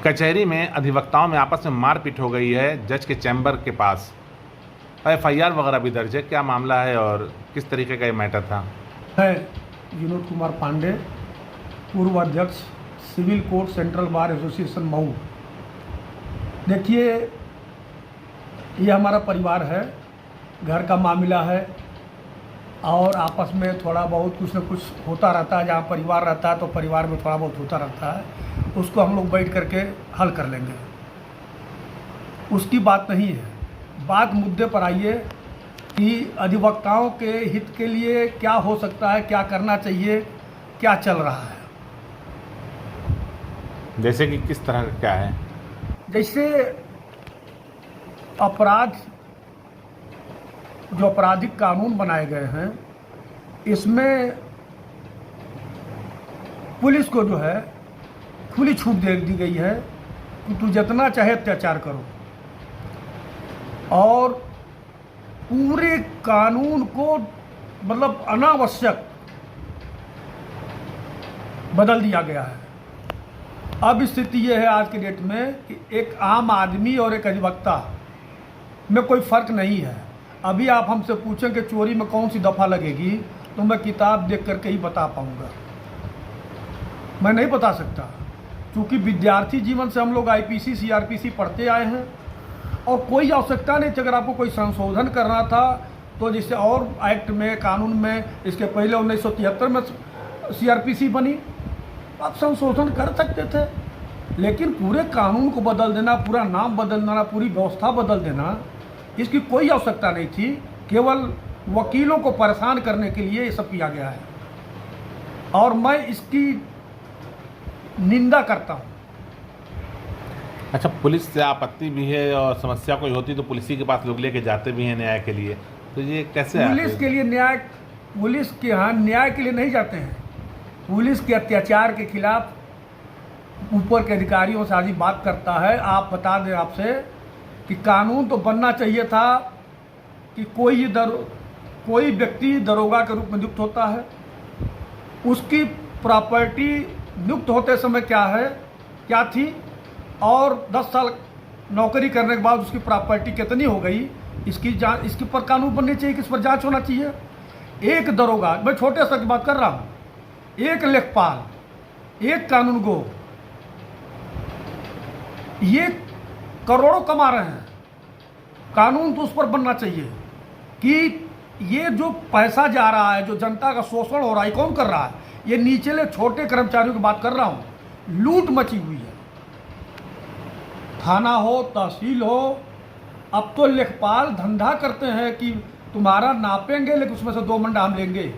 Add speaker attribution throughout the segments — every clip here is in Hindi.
Speaker 1: कचहरी में अधिवक्ताओं में आपस में मारपीट हो गई है जज के चैम्बर के पास। एफआईआर वगैरह भी दर्ज है, क्या मामला है और किस तरीके का ये मैटर था?
Speaker 2: है विनोद कुमार पांडे, पूर्व अध्यक्ष civil court central bar association Mau. देखिए, ये हमारा परिवार है, घर का मामला है और आपस में थोड़ा बहुत कुछ न कुछ होता रहता है। जहाँ परिवार रहता है तो परिवार में थोड़ा बहुत होता रहता है, उसको हम लोग बैठ करके हल कर लेंगे। उसकी बात नहीं है। बात मुद्दे पर आइए कि अधिवक्ताओं के हित के लिए क्या हो सकता है, क्या करना चाहिए, क्या चल रहा है।
Speaker 1: जैसे कि किस तरह का क्या है?
Speaker 2: जैसे अपराध, जो आपराधिक कानून बनाए गए हैं, इसमें पुलिस को जो है खुली छूट दे दी गई है कि तू जितना चाहे अत्याचार करो, और पूरे कानून को मतलब अनावश्यक बदल दिया गया है। अब स्थिति यह है आज के डेट में कि एक आम आदमी और एक अधिवक्ता में कोई फ़र्क नहीं है। अभी आप हमसे पूछें कि चोरी में कौन सी दफ़ा लगेगी, तो मैं किताब देख करके ही बता पाऊंगा, मैं नहीं बता सकता, क्योंकि विद्यार्थी जीवन से हम लोग आईपीसी सीआरपीसी पढ़ते आए हैं और कोई आवश्यकता नहीं थी। अगर आपको कोई संशोधन करना था तो जैसे और एक्ट में, कानून में, इसके पहले 1973 में सीआरपीसी बनी, आप संशोधन कर सकते थे। लेकिन पूरे कानून को बदल देना, पूरा नाम बदल देना, पूरी व्यवस्था बदल देना, इसकी कोई आवश्यकता नहीं थी। केवल वकीलों को परेशान करने के लिए ये सब किया गया है और मैं इसकी निंदा करता हूँ।
Speaker 1: अच्छा, पुलिस से आपत्ति भी है और समस्या कोई होती तो पुलिस के पास लोग लेके जाते भी हैं न्याय के लिए, तो ये कैसे?
Speaker 2: पुलिस के लिए न्याय, पुलिस के यहाँ न्याय के लिए नहीं जाते हैं। पुलिस के अत्याचार के खिलाफ ऊपर के अधिकारियों से आदि बात करता है। आप बता दें आपसे कि कानून तो बनना चाहिए था कि कोई व्यक्ति दरोगा के रूप में नियुक्त होता है, उसकी प्रॉपर्टी नियुक्त होते समय क्या थी और 10 साल नौकरी करने के बाद उसकी प्रॉपर्टी कितनी हो गई, इसकी जांच, इसके पर कानून बनने चाहिए कि इस पर जांच होना चाहिए। एक दरोगा, मैं छोटे स्तर की बात कर रहा हूँ, एक लेखपाल, एक कानूनगो, ये करोड़ों कमा रहे हैं। कानून तो उस पर बनना चाहिए कि ये जो पैसा जा रहा है, जो जनता का शोषण हो रहा है, कौन कर रहा है? ये नीचले छोटे कर्मचारियों की बात कर रहा हूँ। लूट मची हुई है, थाना हो, तहसील हो। अब तो लेखपाल धंधा करते हैं कि तुम्हारा नापेंगे लेकिन उसमें से 2 मंडा हम लेंगे,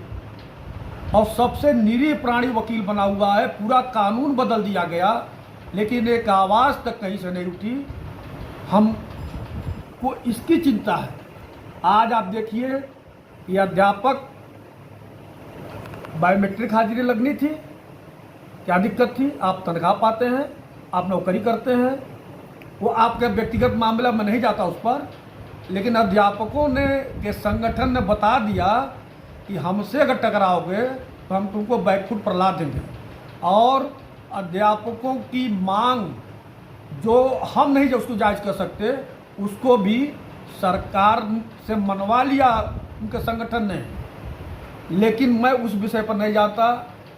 Speaker 2: और सबसे निरीह प्राणी वकील बना हुआ है। पूरा कानून बदल दिया गया, लेकिन एक आवाज़ तक कहीं से नहीं उठी। हमको इसकी चिंता है। आज आप देखिए, ये अध्यापक बायोमेट्रिक हाजिरी लगनी थी, क्या दिक्कत थी? आप तनख्वाह पाते हैं, आप नौकरी करते हैं, वो आपके व्यक्तिगत मामला में नहीं जाता उस पर। लेकिन अध्यापकों ने के संगठन ने बता दिया कि हमसे अगर टकराओगे तो हम तुमको बैकफुट पर ला देंगे। और अध्यापकों की मांग जो हम नहीं जो उसको जायज़ कर सकते, उसको भी सरकार से मनवा लिया उनके संगठन ने। लेकिन मैं उस विषय पर नहीं जाता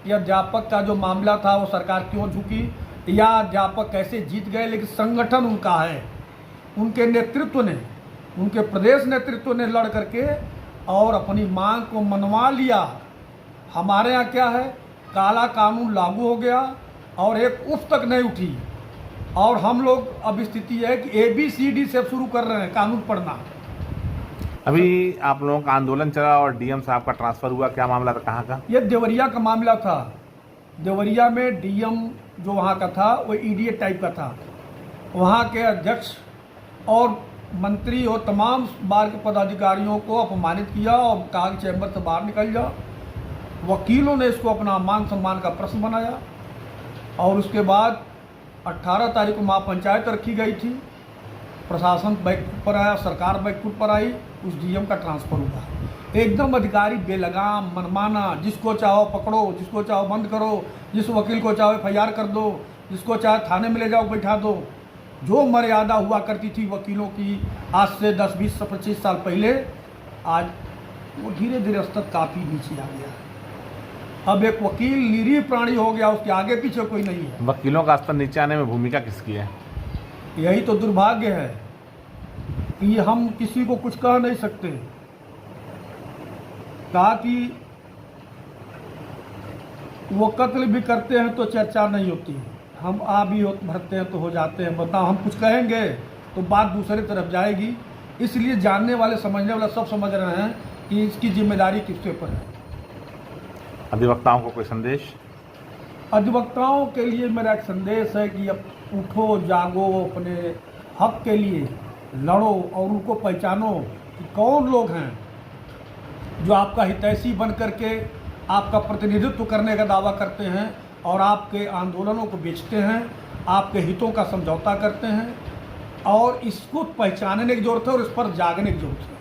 Speaker 2: कि अध्यापक का जो मामला था वो सरकार क्यों झुकी या अध्यापक कैसे जीत गए, लेकिन संगठन उनका है, उनके नेतृत्व ने, उनके प्रदेश नेतृत्व ने लड़ करके और अपनी मांग को मनवा लिया। हमारे यहाँ क्या है, काला कानून लागू हो गया और एक उफ तक नहीं उठी, और हम लोग अब स्थिति है कि ABCD से शुरू कर रहे हैं कानून पढ़ना।
Speaker 1: अभी आप लोगों का आंदोलन चला और डीएम साहब का ट्रांसफ़र हुआ, क्या मामला था, कहाँ का?
Speaker 2: ये देवरिया का मामला था। देवरिया में डीएम जो वहाँ का था वो इडियट टाइप का था। वहाँ के अध्यक्ष और मंत्री और तमाम बार के पदाधिकारियों को अपमानित किया और कहा कि चैम्बर से बाहर निकल जाओ। वकीलों ने इसको अपना मान सम्मान का प्रश्न बनाया और उसके बाद 18 तारीख को महापंचायत रखी गई थी। प्रशासन बैकफुट पर आया, सरकार बैकफुट पर आई, उस डीएम का ट्रांसफ़र हुआ। एकदम अधिकारी बेलगाम मनमाना, जिसको चाहो पकड़ो, जिसको चाहो बंद करो, जिस वकील को चाहो FIR कर दो, जिसको चाहे थाने में ले जाओ बैठा दो। जो मर्यादा हुआ करती थी वकीलों की आज से 10, 20, 25 साल पहले, आज वो धीरे धीरे स्तर काफ़ी नीचे आ गया है। अब एक वकील निरीह प्राणी हो गया, उसके आगे पीछे कोई नहीं है।
Speaker 1: वकीलों का स्तर नीचे आने में भूमिका किसकी है?
Speaker 2: यही तो दुर्भाग्य है कि हम किसी को कुछ कह नहीं सकते। कहा कि वो कत्ल भी करते हैं तो चर्चा नहीं होती, हम आ भी भरते हैं तो हो जाते हैं। बताओ, हम कुछ कहेंगे तो बात दूसरी तरफ जाएगी। इसलिए जानने वाले समझने वाले सब समझ रहे हैं कि इसकी जिम्मेदारी किसके ऊपर है।
Speaker 1: अधिवक्ताओं को कोई संदेश?
Speaker 2: अधिवक्ताओं के लिए मेरा एक संदेश है कि अब उठो, जागो, अपने हक के लिए लड़ो और उनको पहचानो कि कौन लोग हैं जो आपका हितैषी बन करके आपका प्रतिनिधित्व करने का दावा करते हैं और आपके आंदोलनों को बेचते हैं, आपके हितों का समझौता करते हैं। और इसको पहचानने की ज़रूरत है और इस पर जागने की ज़रूरत है।